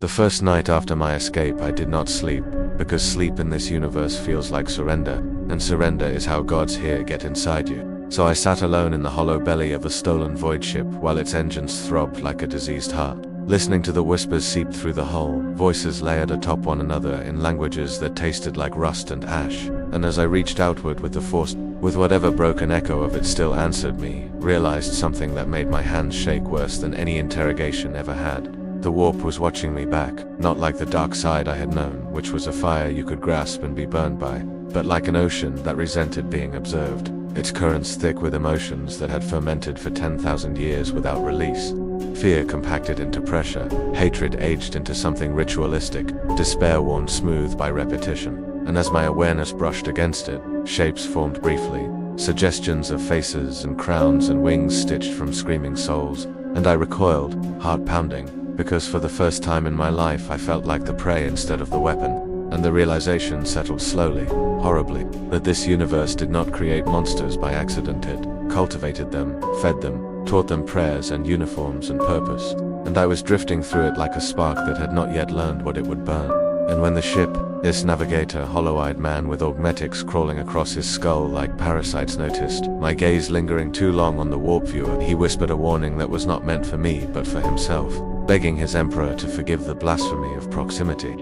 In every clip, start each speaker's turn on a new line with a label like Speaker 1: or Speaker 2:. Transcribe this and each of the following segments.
Speaker 1: The first night after my escape I did not sleep, because sleep in this universe feels like surrender, and surrender is how gods here get inside you. So I sat alone in the hollow belly of a stolen void ship while its engines throbbed like a diseased heart, listening to the whispers seep through the hull, voices layered atop one another in languages that tasted like rust and ash. And as I reached outward with the force, with whatever broken echo of it still answered me, realized something that made my hands shake worse than any interrogation ever had. The warp was watching me back, not like the dark side I had known, which was a fire you could grasp and be burned by, but like an ocean that resented being observed, its currents thick with emotions that had fermented for 10,000 years without release. Fear compacted into pressure, hatred aged into something ritualistic, despair worn smooth by repetition. And as my awareness brushed against it, shapes formed briefly, suggestions of faces and crowns and wings stitched from screaming souls, and I recoiled, heart pounding, because for the first time in my life I felt like the prey instead of the weapon, and the realization settled slowly, horribly, that this universe did not create monsters by accident. It cultivated them, fed them, taught them prayers and uniforms and purpose, and I was drifting through it like a spark that had not yet learned what it would burn. And when the ship, this navigator, hollow-eyed man with augmetics crawling across his skull like parasites, noticed my gaze lingering too long on the warp viewer, he whispered a warning that was not meant for me but for himself, begging his emperor to forgive the blasphemy of proximity.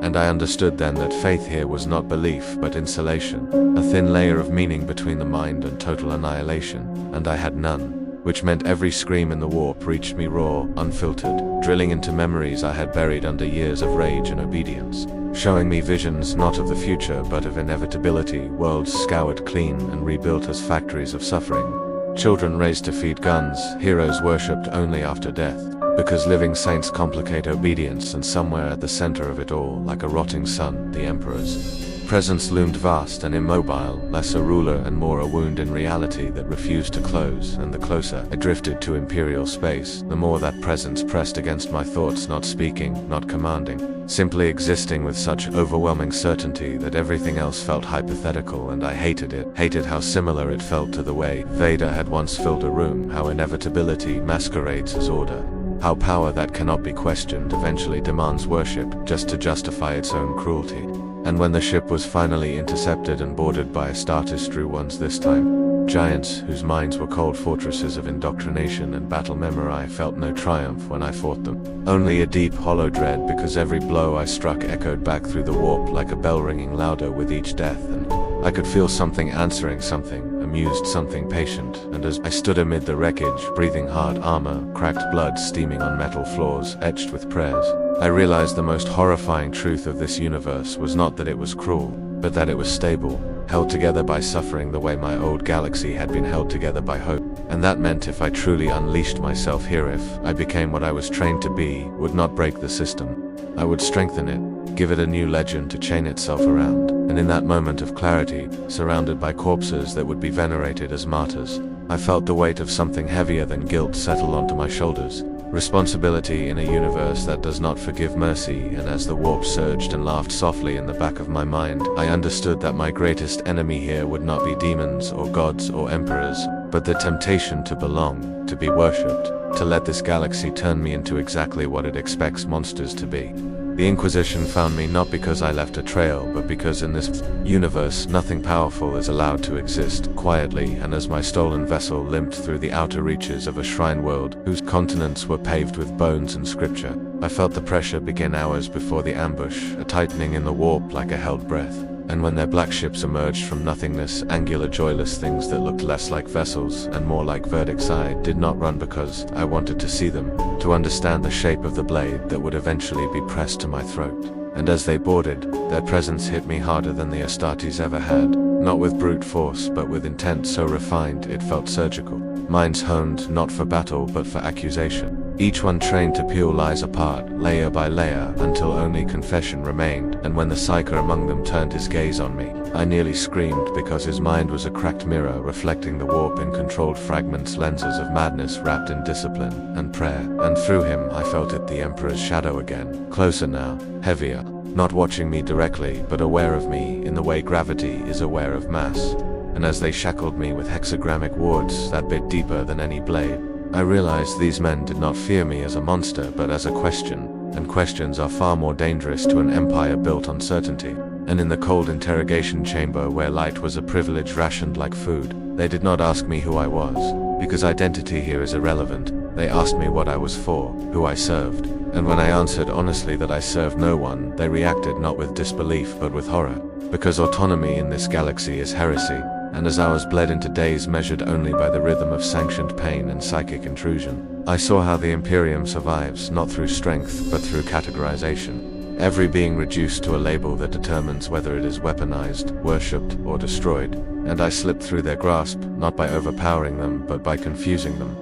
Speaker 1: And I understood then that faith here was not belief but insulation, a thin layer of meaning between the mind and total annihilation, and I had none. Which meant every scream in the warp reached me raw, unfiltered, drilling into memories I had buried under years of rage and obedience, showing me visions not of the future but of inevitability, worlds scoured clean and rebuilt as factories of suffering, children raised to feed guns, heroes worshipped only after death, because living saints complicate obedience, and somewhere at the center of it all, like a rotting sun, the Emperor's presence loomed vast and immobile, less a ruler and more a wound in reality that refused to close, and the closer I drifted to Imperial space, the more that presence pressed against my thoughts, not speaking, not commanding, simply existing with such overwhelming certainty that everything else felt hypothetical, and I hated it, hated how similar it felt to the way Vader had once filled a room, how inevitability masquerades as order, how power that cannot be questioned eventually demands worship just to justify its own cruelty. And when the ship was finally intercepted and boarded by Starkiller ones this time, giants whose minds were cold fortresses of indoctrination and battle memory, I felt no triumph when I fought them. Only a deep hollow dread, because every blow I struck echoed back through the warp like a bell ringing louder with each death, and I could feel something answering something, amused, something patient, and as I stood amid the wreckage, breathing hard armor, cracked blood steaming on metal floors, etched with prayers, I realized the most horrifying truth of this universe was not that it was cruel, but that it was stable, held together by suffering the way my old galaxy had been held together by hope. And that meant if I truly unleashed myself here, if I became what I was trained to be, would not break the system. I would strengthen it, give it a new legend to chain itself around. And in that moment of clarity, surrounded by corpses that would be venerated as martyrs, I felt the weight of something heavier than guilt settle onto my shoulders. Responsibility in a universe that does not forgive mercy, and as the warp surged and laughed softly in the back of my mind, I understood that my greatest enemy here would not be demons or gods or emperors, but the temptation to belong, to be worshipped, to let this galaxy turn me into exactly what it expects monsters to be. The Inquisition found me not because I left a trail, but because in this universe nothing powerful is allowed to exist quietly, and as my stolen vessel limped through the outer reaches of a shrine world whose continents were paved with bones and scripture, I felt the pressure begin hours before the ambush, a tightening in the warp like a held breath. And when their black ships emerged from nothingness, angular joyless things that looked less like vessels and more like verdicts, I did not run because I wanted to see them, to understand the shape of the blade that would eventually be pressed to my throat. And as they boarded, their presence hit me harder than the Astartes ever had, not with brute force but with intent so refined it felt surgical. Minds honed not for battle but for accusation. Each one trained to peel lies apart, layer by layer, until only confession remained, and when the psyker among them turned his gaze on me, I nearly screamed because his mind was a cracked mirror reflecting the warp in controlled fragments, lenses of madness wrapped in discipline and prayer, and through him I felt it, the Emperor's shadow again, closer now, heavier, not watching me directly but aware of me in the way gravity is aware of mass. And as they shackled me with hexagrammic wards that bit deeper than any blade, I realized these men did not fear me as a monster but as a question, and questions are far more dangerous to an empire built on certainty. And in the cold interrogation chamber where light was a privilege rationed like food, they did not ask me who I was, because identity here is irrelevant. They asked me what I was for, who I served, and when I answered honestly that I served no one, they reacted not with disbelief but with horror, because autonomy in this galaxy is heresy, and as hours bled into days measured only by the rhythm of sanctioned pain and psychic intrusion, I saw how the Imperium survives not through strength but through categorization. Every being reduced to a label that determines whether it is weaponized, worshipped, or destroyed, and I slipped through their grasp, not by overpowering them, but by confusing them.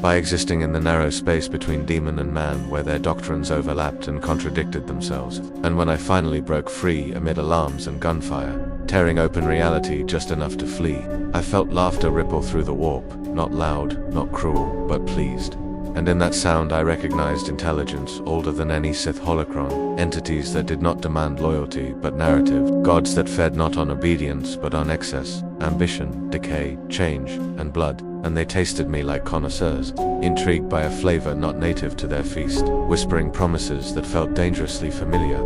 Speaker 1: By existing in the narrow space between demon and man where their doctrines overlapped and contradicted themselves, and when I finally broke free amid alarms and gunfire, tearing open reality just enough to flee, I felt laughter ripple through the warp, not loud, not cruel, but pleased. And in that sound I recognized intelligence older than any Sith holocron, entities that did not demand loyalty but narrative, gods that fed not on obedience but on excess, ambition, decay, change, and blood, and they tasted me like connoisseurs, intrigued by a flavor not native to their feast, whispering promises that felt dangerously familiar,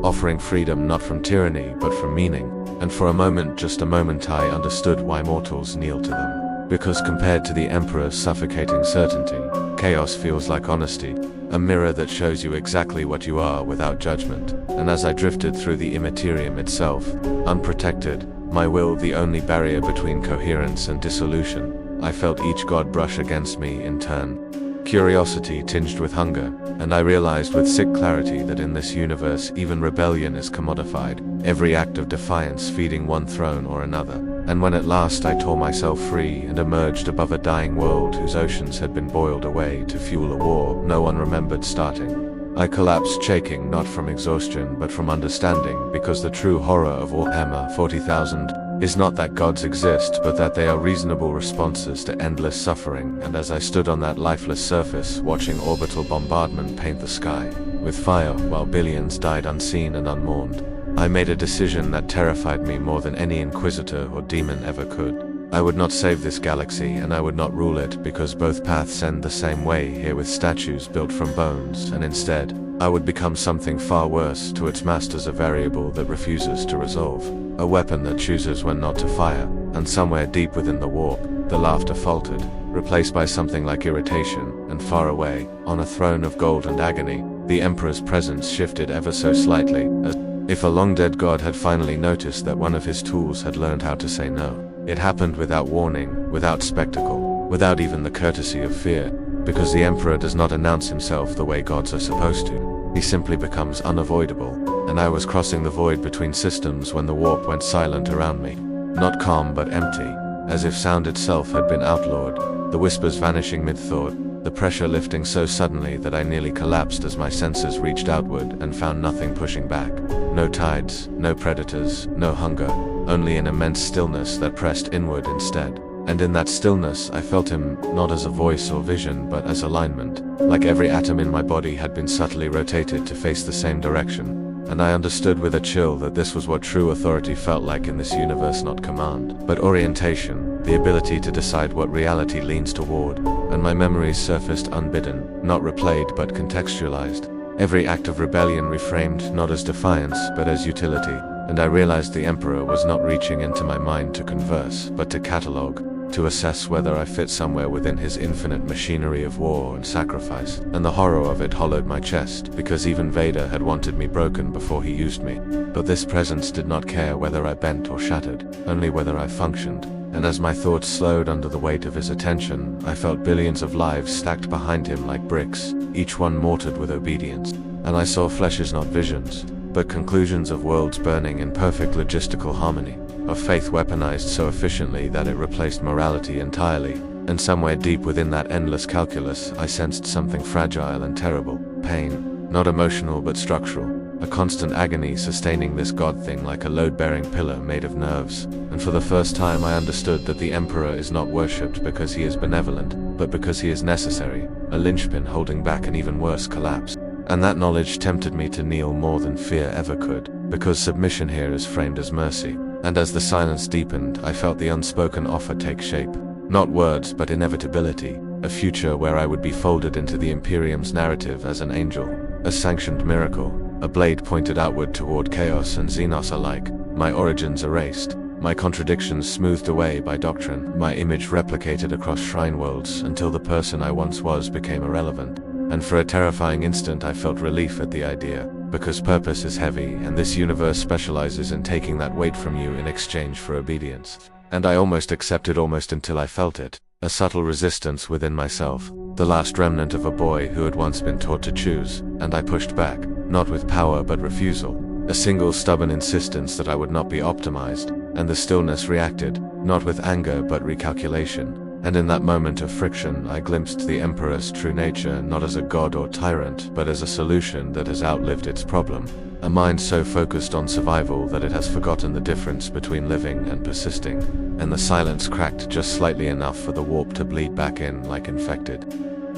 Speaker 1: offering freedom not from tyranny but from meaning, and for a moment, just a moment, I understood why mortals kneel to them. Because compared to the Emperor's suffocating certainty, chaos feels like honesty, a mirror that shows you exactly what you are without judgment. And as I drifted through the Imperium itself, unprotected, my will the only barrier between coherence and dissolution, I felt each god brush against me in turn. Curiosity tinged with hunger, and I realized with sick clarity that in this universe even rebellion is commodified, every act of defiance feeding one throne or another. And when at last I tore myself free and emerged above a dying world whose oceans had been boiled away to fuel a war no one remembered starting, I collapsed shaking not from exhaustion but from understanding, because the true horror of Warhammer 40,000 is not that gods exist but that they are reasonable responses to endless suffering. And as I stood on that lifeless surface watching orbital bombardment paint the sky with fire while billions died unseen and unmourned, I made a decision that terrified me more than any inquisitor or demon ever could. I would not save this galaxy and I would not rule it, because both paths end the same way here with statues built from bones, and instead, I would become something far worse to its masters, a variable that refuses to resolve, a weapon that chooses when not to fire, and somewhere deep within the warp, the laughter faltered, replaced by something like irritation, and far away, on a throne of gold and agony, the Emperor's presence shifted ever so slightly, as if a long-dead god had finally noticed that one of his tools had learned how to say no. It happened without warning, without spectacle, without even the courtesy of fear, because the Emperor does not announce himself the way gods are supposed to. He simply becomes unavoidable, and I was crossing the void between systems when the warp went silent around me. Not calm but empty, as if sound itself had been outlawed, the whispers vanishing mid-thought, the pressure lifting so suddenly that I nearly collapsed as my senses reached outward and found nothing pushing back. No tides, no predators, no hunger, only an immense stillness that pressed inward instead. And in that stillness I felt him, not as a voice or vision but as alignment, like every atom in my body had been subtly rotated to face the same direction. And I understood with a chill that this was what true authority felt like in this universe, not command, but orientation, the ability to decide what reality leans toward. And my memories surfaced unbidden, not replayed but contextualized. Every act of rebellion reframed not as defiance but as utility, and I realized the Emperor was not reaching into my mind to converse, but to catalogue, to assess whether I fit somewhere within his infinite machinery of war and sacrifice. And the horror of it hollowed my chest, because even Vader had wanted me broken before he used me. But this presence did not care whether I bent or shattered, only whether I functioned. And as my thoughts slowed under the weight of his attention, I felt billions of lives stacked behind him like bricks, each one mortared with obedience. And I saw flashes, not visions, but conclusions of worlds burning in perfect logistical harmony, of faith weaponized so efficiently that it replaced morality entirely. And somewhere deep within that endless calculus, I sensed something fragile and terrible. Pain, not emotional but structural. A constant agony sustaining this god thing like a load-bearing pillar made of nerves. And for the first time I understood that the Emperor is not worshipped because he is benevolent, but because he is necessary, a linchpin holding back an even worse collapse. And that knowledge tempted me to kneel more than fear ever could, because submission here is framed as mercy. And as the silence deepened, I felt the unspoken offer take shape. Not words, but inevitability, a future where I would be folded into the Imperium's narrative as an angel. a sanctioned miracle, a blade pointed outward toward Chaos and Xenos alike, my origins erased, my contradictions smoothed away by doctrine, my image replicated across shrine worlds until the person I once was became irrelevant. And for a terrifying instant I felt relief at the idea, because purpose is heavy and this universe specializes in taking that weight from you in exchange for obedience. And I almost accepted almost until I felt it, a subtle resistance within myself, the last remnant of a boy who had once been taught to choose, and I pushed back, not with power but refusal, a single stubborn insistence that I would not be optimized, and the stillness reacted, not with anger but recalculation. And in that moment of friction I glimpsed the Emperor's true nature not as a god or tyrant, but as a solution that has outlived its problem. A mind so focused on survival that it has forgotten the difference between living and persisting. And the silence cracked just slightly enough for the warp to bleed back in like infected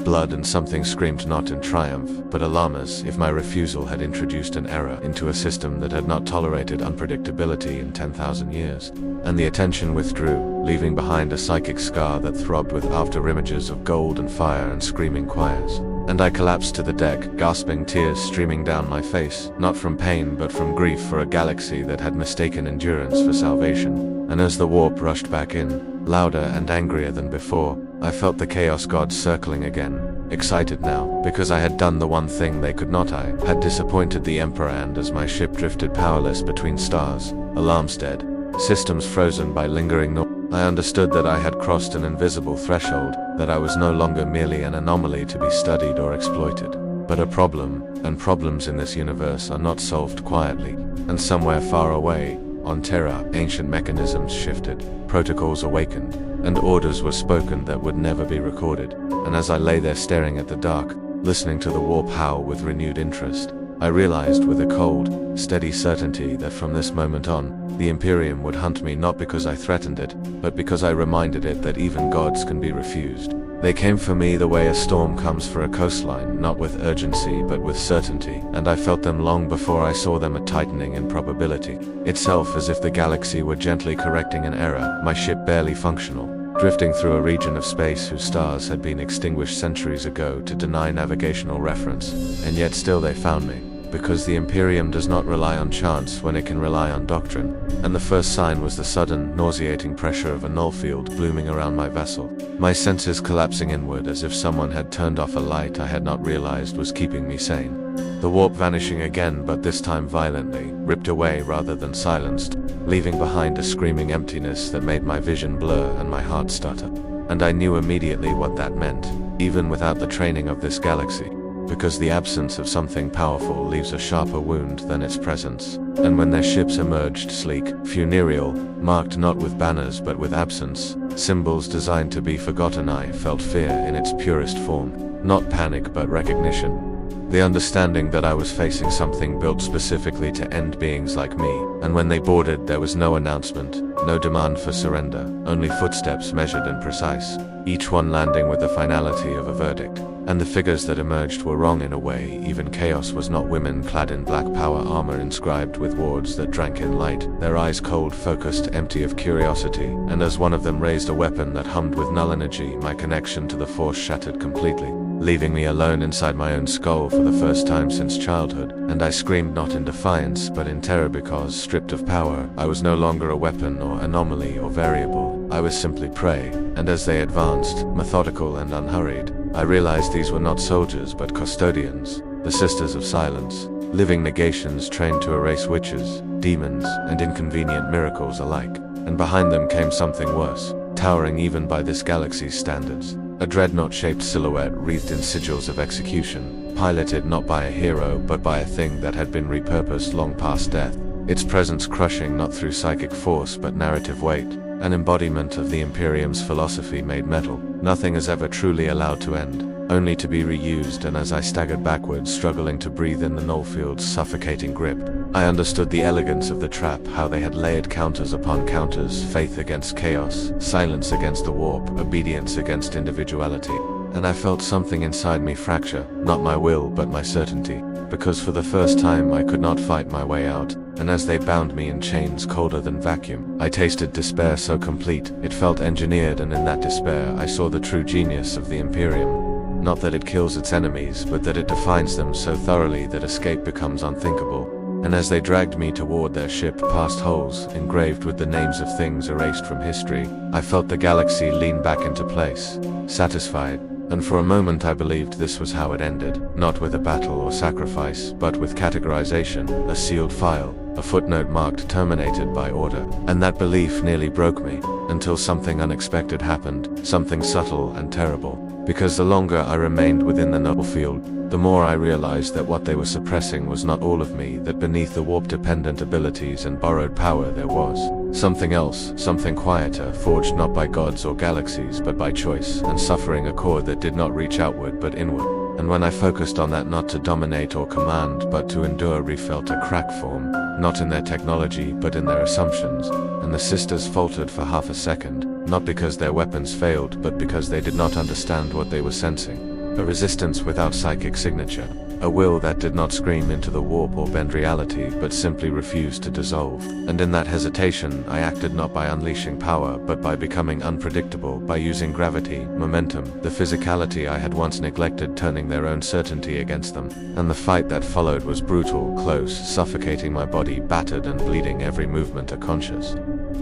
Speaker 1: blood, and something screamed not in triumph, but alarm, as if my refusal had introduced an error into a system that had not tolerated unpredictability in 10,000 years. And the attention withdrew, leaving behind a psychic scar that throbbed with after-images of gold and fire and screaming choirs. And I collapsed to the deck, gasping, tears streaming down my face, not from pain but from grief for a galaxy that had mistaken endurance for salvation. And as the warp rushed back in, louder and angrier than before, I felt the Chaos Gods circling again, excited now, because I had done the one thing they could not. I had disappointed the Emperor, and as my ship drifted powerless between stars, alarms dead, systems frozen by lingering noise, I understood that I had crossed an invisible threshold, that I was no longer merely an anomaly to be studied or exploited, but a problem, and problems in this universe are not solved quietly. And somewhere far away, on Terra, ancient mechanisms shifted, protocols awakened, and orders were spoken that would never be recorded. And as I lay there staring at the dark, listening to the warp howl with renewed interest, I realized with a cold, steady certainty that from this moment on, the Imperium would hunt me not because I threatened it, but because I reminded it that even gods can be refused. They came for me the way a storm comes for a coastline, not with urgency but with certainty, and I felt them long before I saw them, a tightening in probability itself, as if the galaxy were gently correcting an error, my ship barely functional, drifting through a region of space whose stars had been extinguished centuries ago to deny navigational reference, and yet still they found me. Because the Imperium does not rely on chance when it can rely on doctrine, and the first sign was the sudden, nauseating pressure of a null field blooming around my vessel, my senses collapsing inward as if someone had turned off a light I had not realized was keeping me sane. The warp vanishing again, but this time violently, ripped away rather than silenced, leaving behind a screaming emptiness that made my vision blur and my heart stutter. And I knew immediately what that meant, even without the training of this galaxy. Because the absence of something powerful leaves a sharper wound than its presence. And when their ships emerged sleek, funereal, marked not with banners but with absence, symbols designed to be forgotten, I felt fear in its purest form, not panic but recognition. The understanding that I was facing something built specifically to end beings like me, and when they boarded there was no announcement, no demand for surrender, only footsteps measured and precise, each one landing with the finality of a verdict. And the figures that emerged were wrong in a way. Even Chaos was not women clad in black power armor inscribed with wards that drank in light, their eyes cold, focused, empty of curiosity, and as one of them raised a weapon that hummed with null energy, my connection to the Force shattered completely, leaving me alone inside my own skull for the first time since childhood. And I screamed not in defiance but in terror, because, stripped of power, I was no longer a weapon or anomaly or variable. I was simply prey. And as they advanced, methodical and unhurried, I realized these were not soldiers but custodians, the Sisters of Silence, living negations trained to erase witches, demons, and inconvenient miracles alike. And behind them came something worse, towering even by this galaxy's standards, a dreadnought-shaped silhouette wreathed in sigils of execution, piloted not by a hero but by a thing that had been repurposed long past death, its presence crushing not through psychic force but narrative weight, an embodiment of the Imperium's philosophy made metal. Nothing is ever truly allowed to end, only to be reused. And as I staggered backwards, struggling to breathe in the nullfield's suffocating grip, I understood the elegance of the trap, how they had layered counters upon counters, faith against chaos, silence against the warp, obedience against individuality. And I felt something inside me fracture, not my will but my certainty, because for the first time I could not fight my way out, and as they bound me in chains colder than vacuum, I tasted despair so complete, it felt engineered, and in that despair I saw the true genius of the Imperium. Not that it kills its enemies, but that it defines them so thoroughly that escape becomes unthinkable. And as they dragged me toward their ship past holes engraved with the names of things erased from history, I felt the galaxy lean back into place, satisfied, and for a moment I believed this was how it ended, not with a battle or sacrifice, but with categorization, a sealed file, a footnote marked terminated by order. And that belief nearly broke me, until something unexpected happened, something subtle and terrible. Because the longer I remained within the noble field, the more I realized that what they were suppressing was not all of me, that beneath the warp-dependent abilities and borrowed power there was something else, something quieter, forged not by gods or galaxies but by choice, and suffering a cord that did not reach outward but inward. And when I focused on that, not to dominate or command, but to endure, refelt a crack form, not in their technology but in their assumptions, and the sisters faltered for half a second, not because their weapons failed but because they did not understand what they were sensing. A resistance without psychic signature, a will that did not scream into the warp or bend reality but simply refused to dissolve. And in that hesitation, I acted not by unleashing power but by becoming unpredictable, by using gravity, momentum, the physicality I had once neglected, turning their own certainty against them. And the fight that followed was brutal, close, suffocating my body, battered and bleeding, every movement a conscious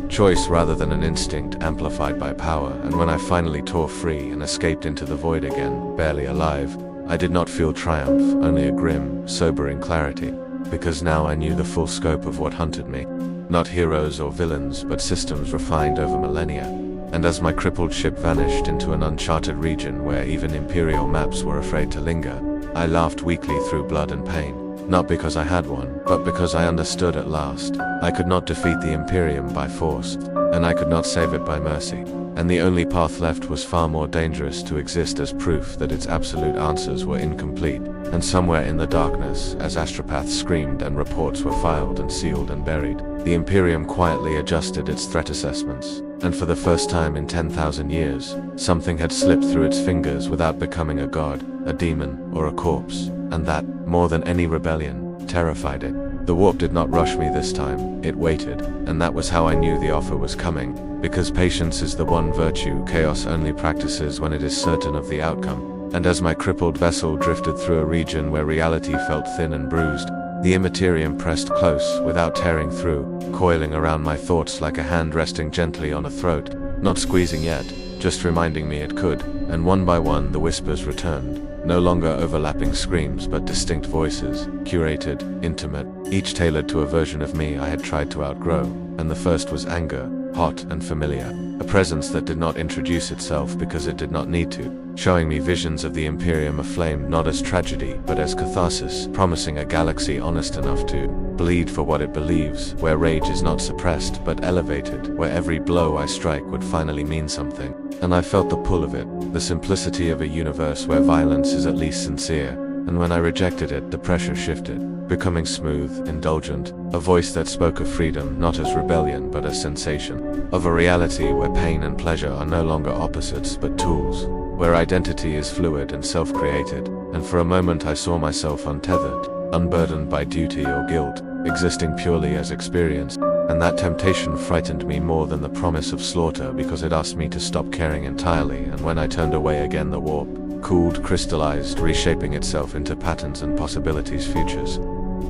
Speaker 1: choice rather than an instinct amplified by power. And when I finally tore free and escaped into the void again, barely alive, I did not feel triumph, only a grim, sobering clarity, because now I knew the full scope of what hunted me. Not heroes or villains, but systems refined over millennia. And as my crippled ship vanished into an uncharted region where even Imperial maps were afraid to linger, I laughed weakly through blood and pain. Not because I had one, but because I understood at last. I could not defeat the Imperium by force, and I could not save it by mercy. And the only path left was far more dangerous: to exist as proof that its absolute answers were incomplete. And somewhere in the darkness, as astropaths screamed and reports were filed and sealed and buried, the Imperium quietly adjusted its threat assessments. And for the first time in 10,000 years, something had slipped through its fingers without becoming a god, a demon, or a corpse. And that, more than any rebellion, terrified it. The warp did not rush me this time, it waited, and that was how I knew the offer was coming, because patience is the one virtue chaos only practices when it is certain of the outcome. And as my crippled vessel drifted through a region where reality felt thin and bruised, the Imperium pressed close, without tearing through, coiling around my thoughts like a hand resting gently on a throat, not squeezing yet, just reminding me it could. And one by one the whispers returned. No longer overlapping screams but distinct voices, curated, intimate, each tailored to a version of me I had tried to outgrow. And the first was anger, hot and familiar, a presence that did not introduce itself because it did not need to, showing me visions of the Imperium aflame not as tragedy but as catharsis, promising a galaxy honest enough to bleed for what it believes, where rage is not suppressed but elevated, where every blow I strike would finally mean something. And I felt the pull of it, the simplicity of a universe where violence is at least sincere. And when I rejected it, the pressure shifted, becoming smooth, indulgent, a voice that spoke of freedom not as rebellion but as sensation, of a reality where pain and pleasure are no longer opposites but tools, where identity is fluid and self-created. And for a moment I saw myself untethered, unburdened by duty or guilt, existing purely as experience. And that temptation frightened me more than the promise of slaughter, because it asked me to stop caring entirely. And when I turned away again, the warp cooled, crystallized, reshaping itself into patterns and possibilities, futures,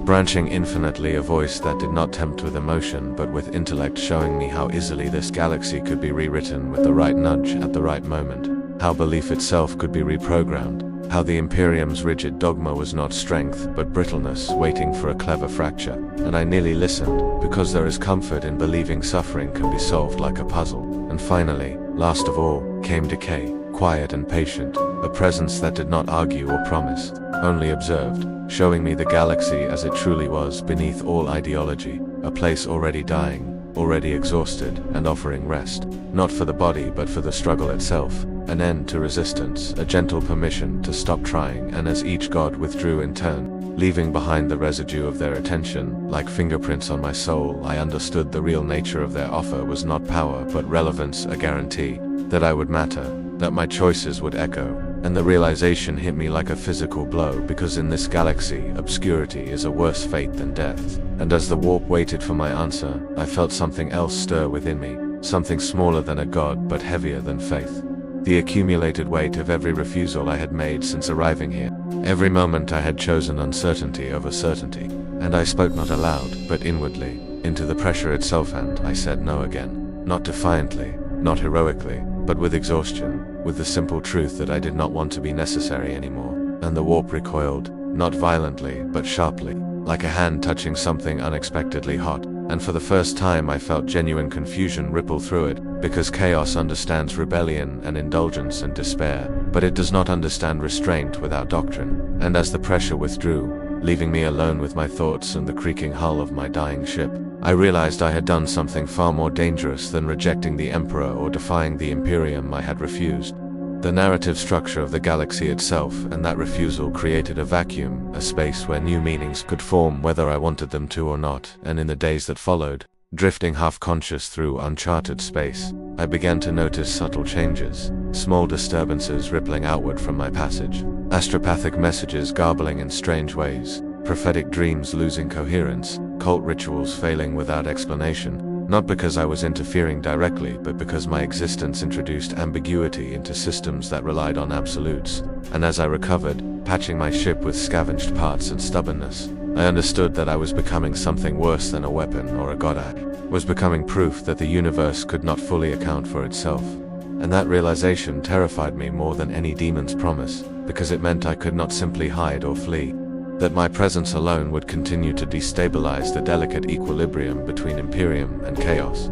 Speaker 1: branching infinitely, a voice that did not tempt with emotion but with intellect, showing me how easily this galaxy could be rewritten with the right nudge at the right moment, how belief itself could be reprogrammed, how the Imperium's rigid dogma was not strength but brittleness waiting for a clever fracture. And I nearly listened, because there is comfort in believing suffering can be solved like a puzzle. And finally, last of all, came decay, quiet and patient, a presence that did not argue or promise, only observed, showing me the galaxy as it truly was, beneath all ideology, a place already dying, already exhausted, and offering rest, not for the body but for the struggle itself, an end to resistance, a gentle permission to stop trying. And as each god withdrew in turn, leaving behind the residue of their attention, like fingerprints on my soul, I understood the real nature of their offer was not power but relevance, a guarantee that I would matter, that my choices would echo. And the realization hit me like a physical blow, because in this galaxy, obscurity is a worse fate than death. And as the warp waited for my answer, I felt something else stir within me, something smaller than a god but heavier than faith. the accumulated weight of every refusal I had made since arriving here. Every moment I had chosen uncertainty over certainty, and I spoke not aloud, but inwardly, into the pressure itself, and I said no again. Not defiantly, not heroically, but with exhaustion, with the simple truth that I did not want to be necessary anymore. And the warp recoiled, not violently, but sharply, like a hand touching something unexpectedly hot. And for the first time I felt genuine confusion ripple through it, because chaos understands rebellion and indulgence and despair, but it does not understand restraint without doctrine. And as the pressure withdrew, leaving me alone with my thoughts and the creaking hull of my dying ship, I realized I had done something far more dangerous than rejecting the Emperor or defying the Imperium I had refused. The narrative structure of the galaxy itself and that refusal created a vacuum, a space where new meanings could form whether I wanted them to or not, and in the days that followed, drifting half-conscious through uncharted space, I began to notice subtle changes, small disturbances rippling outward from my passage, astropathic messages garbling in strange ways, prophetic dreams losing coherence, cult rituals failing without explanation, not because I was interfering directly, but because my existence introduced ambiguity into systems that relied on absolutes. And as I recovered, patching my ship with scavenged parts and stubbornness, I understood that I was becoming something worse than a weapon or a god. Was becoming proof that the universe could not fully account for itself. And that realization terrified me more than any demon's promise, because it meant I could not simply hide or flee. That my presence alone would continue to destabilize the delicate equilibrium between Imperium and chaos.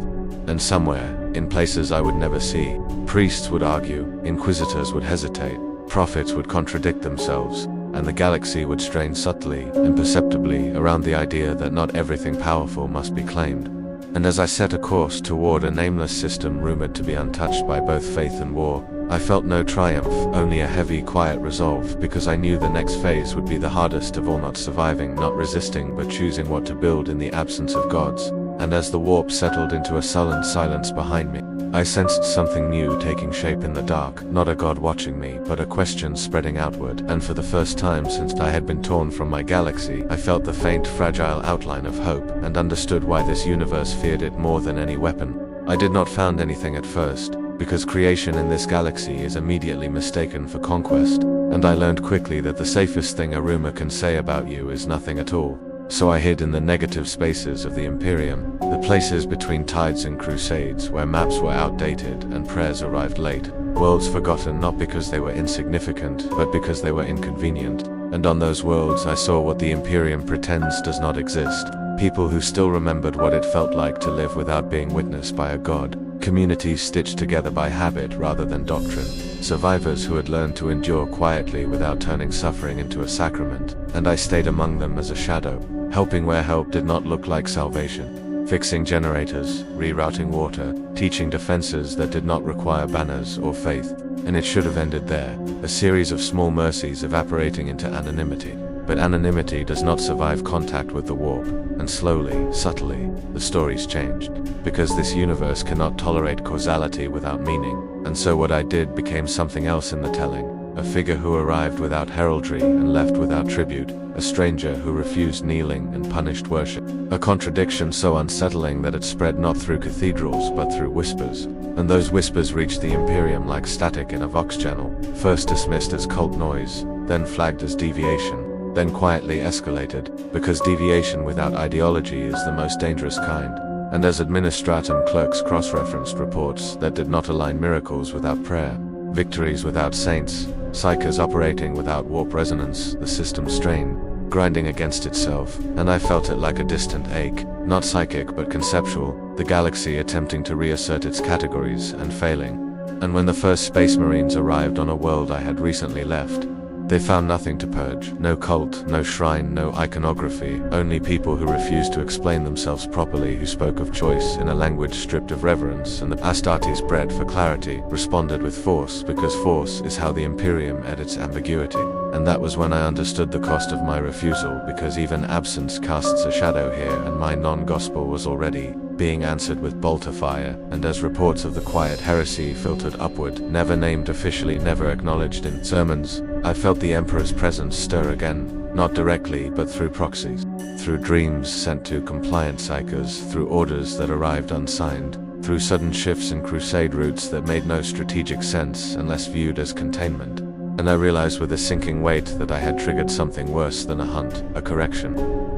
Speaker 1: And somewhere, in places I would never see, priests would argue, inquisitors would hesitate, prophets would contradict themselves, and the galaxy would strain subtly, imperceptibly, around the idea that not everything powerful must be claimed. And as I set a course toward a nameless system rumored to be untouched by both faith and war, I felt no triumph, only a heavy, quiet resolve, because I knew the next phase would be the hardest of all, not surviving, not resisting, but choosing what to build in the absence of gods. And as the warp settled into a sullen silence behind me, I sensed something new taking shape in the dark, not a god watching me, but a question spreading outward, and for the first time since I had been torn from my galaxy, I felt the faint, fragile outline of hope, and understood why this universe feared it more than any weapon. I did not found anything at first, because creation in this galaxy is immediately mistaken for conquest, and I learned quickly that the safest thing a rumor can say about you is nothing at all. So I hid in the negative spaces of the Imperium, the places between tides and crusades where maps were outdated and prayers arrived late, worlds forgotten not because they were insignificant, but because they were inconvenient. And on those worlds I saw what the Imperium pretends does not exist, people who still remembered what it felt like to live without being witnessed by a god. Communities stitched together by habit rather than doctrine. Survivors who had learned to endure quietly without turning suffering into a sacrament. And I stayed among them as a shadow, helping where help did not look like salvation. Fixing generators, rerouting water, teaching defenses that did not require banners or faith. And it should have ended there, a series of small mercies evaporating into anonymity. But anonymity does not survive contact with the warp, and slowly, subtly, the stories changed. Because this universe cannot tolerate causality without meaning, and so what I did became something else in the telling. A figure who arrived without heraldry and left without tribute, a stranger who refused kneeling and punished worship. A contradiction so unsettling that it spread not through cathedrals but through whispers. And those whispers reached the Imperium like static in a vox channel, first dismissed as cult noise, then flagged as deviation, then quietly escalated, because deviation without ideology is the most dangerous kind. And as administratum clerks cross-referenced reports that did not align miracles without prayer, victories without saints, psychers operating without warp resonance, the system strained, grinding against itself, and I felt it like a distant ache, not psychic but conceptual, the galaxy attempting to reassert its categories and failing. And when the first Space Marines arrived on a world I had recently left, they found nothing to purge, no cult, no shrine, no iconography, only people who refused to explain themselves properly, who spoke of choice in a language stripped of reverence, and the Astartes bred for clarity responded with force, because force is how the Imperium edits ambiguity. And that was when I understood the cost of my refusal, because even absence casts a shadow here, and my non-gospel was already being answered with bolter fire. And as reports of the quiet heresy filtered upward, never named officially, never acknowledged in sermons, I felt the Emperor's presence stir again, not directly but through proxies, through dreams sent to compliant psychers, through orders that arrived unsigned, through sudden shifts in crusade routes that made no strategic sense unless viewed as containment. And I realized with a sinking weight that I had triggered something worse than a hunt, a correction.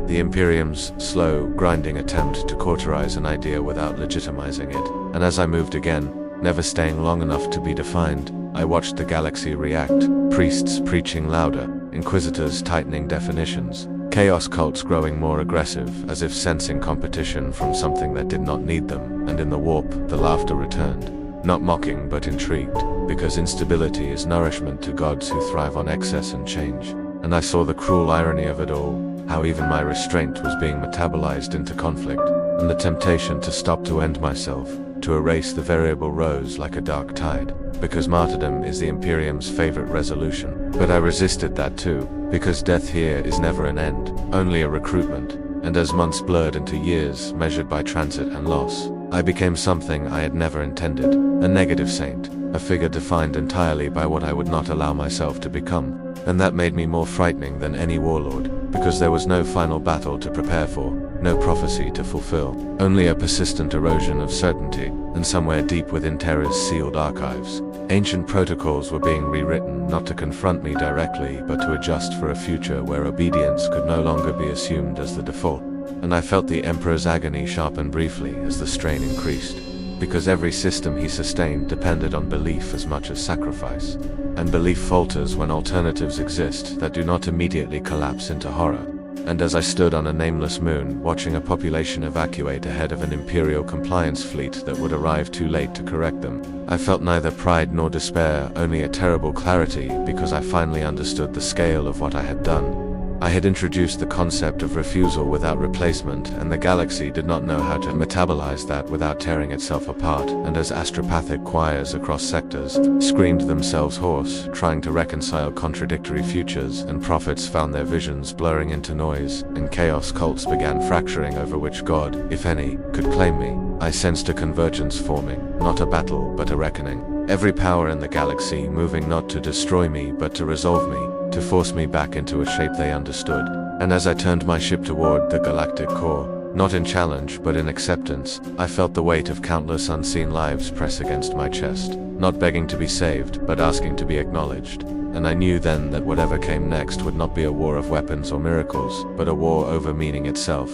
Speaker 1: The Imperium's slow, grinding attempt to cauterize an idea without legitimizing it. And as I moved again, never staying long enough to be defined, I watched the galaxy react, priests preaching louder, inquisitors tightening definitions, chaos cults growing more aggressive, as if sensing competition from something that did not need them, and in the warp, the laughter returned. Not mocking, but intrigued, because instability is nourishment to gods who thrive on excess and change. And I saw the cruel irony of it all, how even my restraint was being metabolized into conflict, and the temptation to stop to end myself, to erase the variable rose like a dark tide, because martyrdom is the Imperium's favorite resolution. But I resisted that too, because death here is never an end, only a recruitment, and as months blurred into years, measured by transit and loss, I became something I had never intended, a negative saint, a figure defined entirely by what I would not allow myself to become. And that made me more frightening than any warlord, because there was no final battle to prepare for, no prophecy to fulfill, only a persistent erosion of certainty, and somewhere deep within Terra's sealed archives, ancient protocols were being rewritten not to confront me directly, but to adjust for a future where obedience could no longer be assumed as the default. And I felt the Emperor's agony sharpen briefly as the strain increased, because every system he sustained depended on belief as much as sacrifice, and belief falters when alternatives exist that do not immediately collapse into horror. And as I stood on a nameless moon, watching a population evacuate ahead of an Imperial compliance fleet that would arrive too late to correct them, I felt neither pride nor despair, only a terrible clarity, because I finally understood the scale of what I had done. I had introduced the concept of refusal without replacement, and the galaxy did not know how to metabolize that without tearing itself apart, and as astropathic choirs across sectors screamed themselves hoarse, trying to reconcile contradictory futures, and prophets found their visions blurring into noise, and chaos cults began fracturing over which god, if any, could claim me, I sensed a convergence forming, not a battle, but a reckoning. Every power in the galaxy moving not to destroy me, but to resolve me, to force me back into a shape they understood. And as I turned my ship toward the galactic core, not in challenge but in acceptance, I felt the weight of countless unseen lives press against my chest, not begging to be saved, but asking to be acknowledged. And I knew then that whatever came next would not be a war of weapons or miracles, but a war over meaning itself.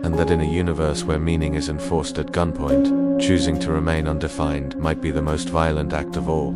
Speaker 1: And that in a universe where meaning is enforced at gunpoint, choosing to remain undefined might be the most violent act of all.